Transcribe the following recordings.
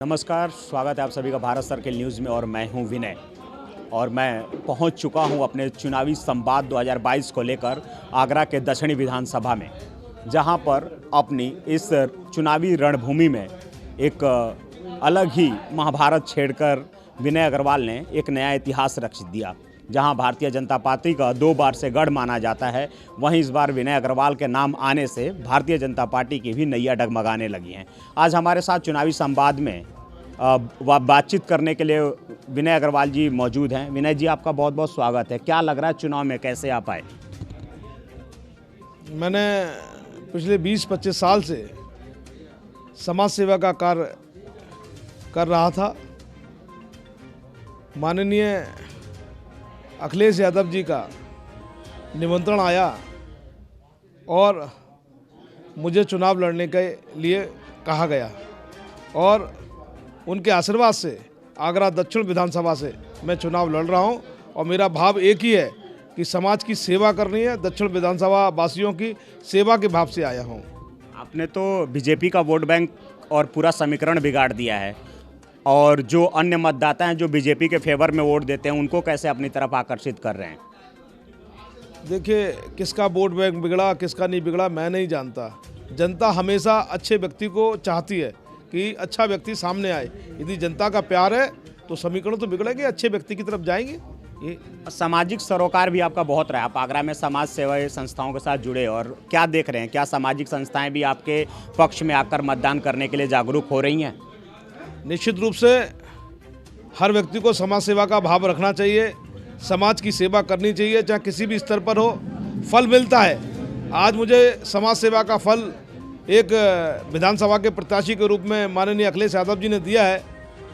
नमस्कार, स्वागत है आप सभी का भारत सर्किल न्यूज़ में। और मैं हूं विनय और मैं पहुंच चुका हूं अपने चुनावी संवाद 2022 को लेकर आगरा के दक्षिणी विधानसभा में, जहां पर अपनी इस चुनावी रणभूमि में एक अलग ही महाभारत छेड़कर विनय अग्रवाल ने एक नया इतिहास रच दिया। जहां भारतीय जनता पार्टी का 2 बार से गढ़ माना जाता है, वहीं इस बार विनय अग्रवाल के नाम आने से भारतीय जनता पार्टी की भी नैया डगमगाने लगी हैं। आज हमारे साथ चुनावी संवाद में बातचीत करने के लिए विनय अग्रवाल जी मौजूद हैं। विनय जी, आपका बहुत बहुत स्वागत है। क्या लग रहा है चुनाव में, कैसे आप आए? मैंने पिछले 20-25 साल से समाज सेवा का कार्य कर रहा था। माननीय अखिलेश यादव जी का निमंत्रण आया और मुझे चुनाव लड़ने के लिए कहा गया और उनके आशीर्वाद से आगरा दक्षिण विधानसभा से मैं चुनाव लड़ रहा हूं। और मेरा भाव एक ही है कि समाज की सेवा करनी है। दक्षिण विधानसभा वासियों की सेवा के भाव से आया हूं। आपने तो बीजेपी का वोट बैंक और पूरा समीकरण बिगाड़ दिया है, और जो अन्य मतदाता हैं जो बीजेपी के फेवर में वोट देते हैं, उनको कैसे अपनी तरफ आकर्षित कर रहे हैं? देखिए, किसका वोट बैंक बिगड़ा किसका नहीं बिगड़ा मैं नहीं जानता। जनता हमेशा अच्छे व्यक्ति को चाहती है कि अच्छा व्यक्ति सामने आए। यदि जनता का प्यार है तो समीकरण तो बिगड़ेंगे, अच्छे व्यक्ति की तरफ जाएंगे। ये सामाजिक सरोकार भी आपका बहुत रहा है। आप आगरा में समाज सेवा संस्थाओं के साथ जुड़े, और क्या देख रहे हैं, क्या सामाजिक संस्थाएं भी आपके पक्ष में आकर मतदान करने के लिए जागरूक हो रही हैं? निश्चित रूप से हर व्यक्ति को समाज सेवा का भाव रखना चाहिए, समाज की सेवा करनी चाहिए, चाहे किसी भी स्तर पर हो। फल मिलता है। आज मुझे समाज सेवा का फल एक विधानसभा के प्रत्याशी के रूप में माननीय अखिलेश यादव जी ने दिया है,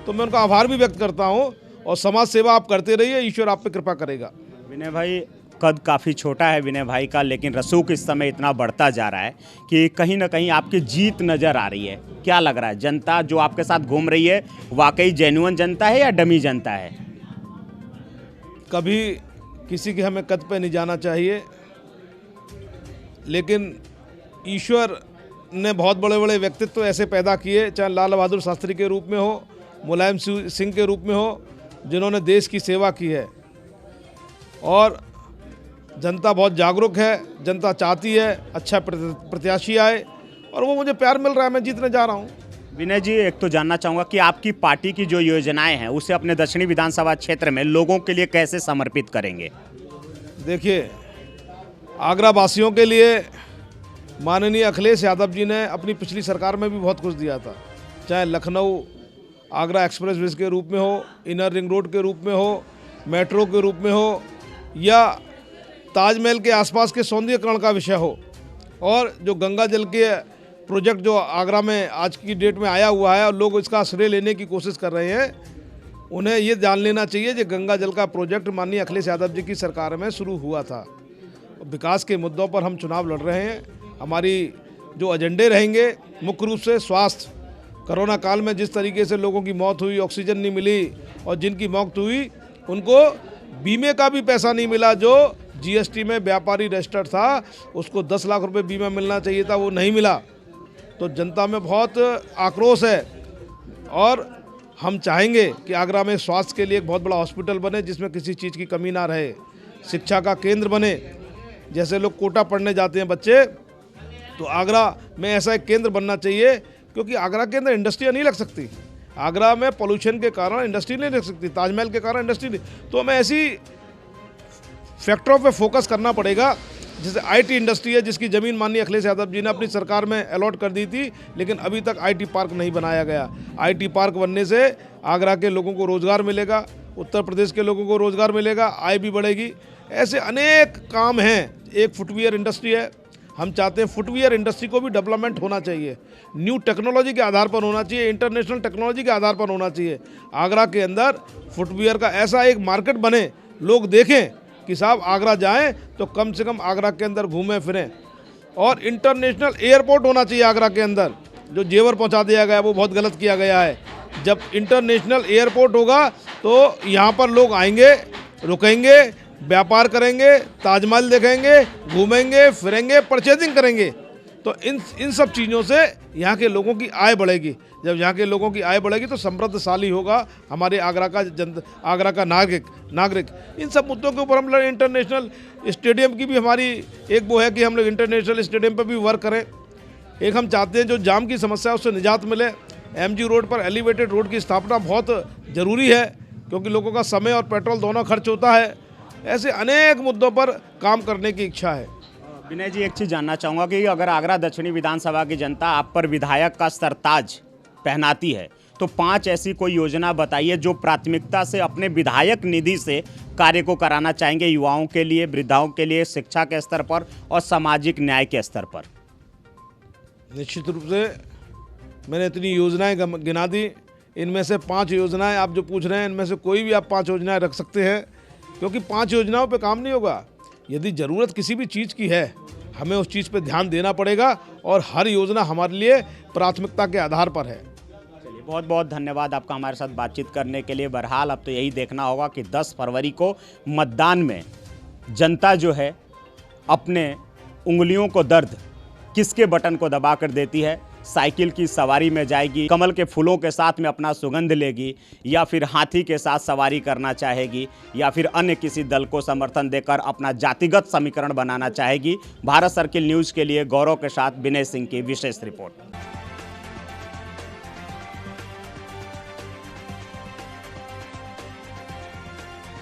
तो मैं उनका आभार भी व्यक्त करता हूं। और समाज सेवा आप करते रहिए, ईश्वर आप पे कृपा करेगा। विनय भाई, कद काफ़ी छोटा है विनय भाई का, लेकिन रसूख इस समय इतना बढ़ता जा रहा है कि कहीं ना कहीं आपकी जीत नज़र आ रही है। क्या लग रहा है, जनता जो आपके साथ घूम रही है वाकई जेन्युइन जनता है या डमी जनता है? कभी किसी के हमें कद पे नहीं जाना चाहिए, लेकिन ईश्वर ने बहुत बड़े बड़े व्यक्तित्व ऐसे पैदा किए, चाहे लाल बहादुर शास्त्री के रूप में हो, मुलायम सिंह के रूप में हो, जिन्होंने देश की सेवा की है। और जनता बहुत जागरूक है, जनता चाहती है अच्छा प्रत्याशी आए, और वो मुझे प्यार मिल रहा है, मैं जीतने जा रहा हूँ। विनय जी, एक तो जानना चाहूँगा कि आपकी पार्टी की जो योजनाएं हैं उसे अपने दक्षिणी विधानसभा क्षेत्र में लोगों के लिए कैसे समर्पित करेंगे? देखिए, आगरा वासियों के लिए माननीय अखिलेश यादव जी ने अपनी पिछली सरकार में भी बहुत कुछ दिया था, चाहे लखनऊ आगरा एक्सप्रेसवे के रूप में हो, इनर रिंग रोड के रूप में हो, मेट्रो के रूप में हो, या ताजमहल के आसपास के सौंदर्यीकरण का विषय हो। और जो गंगा जल के प्रोजेक्ट जो आगरा में आज की डेट में आया हुआ है और लोग इसका श्रेय लेने की कोशिश कर रहे हैं, उन्हें ये जान लेना चाहिए कि गंगा जल का प्रोजेक्ट माननीय अखिलेश यादव जी की सरकार में शुरू हुआ था। विकास के मुद्दों पर हम चुनाव लड़ रहे हैं। हमारी जो एजेंडे रहेंगे, मुख्य रूप से स्वास्थ्य। कोरोना काल में जिस तरीके से लोगों की मौत हुई, ऑक्सीजन नहीं मिली, और जिनकी मौत हुई उनको बीमे का भी पैसा नहीं मिला। जो जीएसटी में व्यापारी रजिस्टर्ड था उसको 10 लाख रुपए बीमा मिलना चाहिए था, वो नहीं मिला। तो जनता में बहुत आक्रोश है, और हम चाहेंगे कि आगरा में स्वास्थ्य के लिए एक बहुत बड़ा हॉस्पिटल बने, जिसमें किसी चीज़ की कमी ना रहे। शिक्षा का केंद्र बने, जैसे लोग कोटा पढ़ने जाते हैं बच्चे, तो आगरा में ऐसा एक केंद्र बनना चाहिए, क्योंकि आगरा के अंदर इंडस्ट्रियाँ नहीं लग सकती। आगरा में पोल्यूशन के कारण इंडस्ट्री नहीं लग सकती, ताजमहल के कारण इंडस्ट्री नहीं। तो हमें ऐसी फैक्टरों पे फोकस करना पड़ेगा। जैसे आईटी इंडस्ट्री है, जिसकी ज़मीन माननीय अखिलेश यादव जी ने अपनी सरकार में अलॉट कर दी थी, लेकिन अभी तक आईटी पार्क नहीं बनाया गया। आईटी पार्क बनने से आगरा के लोगों को रोज़गार मिलेगा, उत्तर प्रदेश के लोगों को रोज़गार मिलेगा, आय भी बढ़ेगी। ऐसे अनेक काम हैं। एक फुटवियर इंडस्ट्री है, हम चाहते हैं फुटवियर इंडस्ट्री को भी डेवलपमेंट होना चाहिए, न्यू टेक्नोलॉजी के आधार पर होना चाहिए, इंटरनेशनल टेक्नोलॉजी के आधार पर होना चाहिए। आगरा के अंदर फुटवियर का ऐसा एक मार्केट बने, लोग देखें कि साहब आगरा जाएं तो कम से कम आगरा के अंदर घूमें फिरें। और इंटरनेशनल एयरपोर्ट होना चाहिए आगरा के अंदर। जो जेवर पहुंचा दिया गया वो बहुत गलत किया गया है। जब इंटरनेशनल एयरपोर्ट होगा तो यहाँ पर लोग आएंगे, रुकेंगे, व्यापार करेंगे, ताजमहल देखेंगे, घूमेंगे फिरेंगे, परचेजिंग करेंगे। तो इन सब चीज़ों से यहाँ के लोगों की आय बढ़ेगी। जब यहाँ के लोगों की आय बढ़ेगी तो समृद्धशाली होगा हमारे आगरा का नागरिक। इन सब मुद्दों के ऊपर हम लोग इंटरनेशनल स्टेडियम की भी हमारी एक वो है कि हम लोग इंटरनेशनल स्टेडियम पर भी वर्क करें। एक हम चाहते हैं जो जाम की समस्या है उससे निजात मिले। MG रोड पर एलिवेटेड रोड की स्थापना बहुत ज़रूरी है क्योंकि लोगों का समय और पेट्रोल दोनों खर्च होता है। ऐसे अनेक मुद्दों पर काम करने की इच्छा है। विनय जी, एक चीज़ जानना चाहूँगा कि अगर आगरा दक्षिणी विधानसभा की जनता आप पर विधायक का सरताज पहनाती है तो 5 ऐसी कोई योजना बताइए जो प्राथमिकता से अपने विधायक निधि से कार्य को कराना चाहेंगे, युवाओं के लिए, वृद्धाओं के लिए, शिक्षा के स्तर पर और सामाजिक न्याय के स्तर पर। निश्चित रूप से मैंने इतनी योजनाएं गिना दी, इनमें से 5 योजनाएं आप जो पूछ रहे हैं इनमें से कोई भी आप 5 योजनाएं रख सकते हैं क्योंकि 5 योजनाओं पे काम नहीं होगा। यदि ज़रूरत किसी भी चीज़ की है हमें उस चीज़ पे ध्यान देना पड़ेगा और हर योजना हमारे लिए प्राथमिकता के आधार पर है। चलिए, बहुत बहुत धन्यवाद आपका हमारे साथ बातचीत करने के लिए। बहरहाल अब तो यही देखना होगा कि 10 फरवरी को मतदान में जनता जो है अपने उंगलियों को दर्द किसके बटन को दबा कर देती है। साइकिल की सवारी में जाएगी, कमल के फूलों के साथ में अपना सुगंध लेगी, या फिर हाथी के साथ सवारी करना चाहेगी, या फिर अन्य किसी दल को समर्थन देकर अपना जातिगत समीकरण बनाना चाहेगी। भारत सर्किल न्यूज़ के लिए गौरव के साथ विनय सिंह की विशेष रिपोर्ट।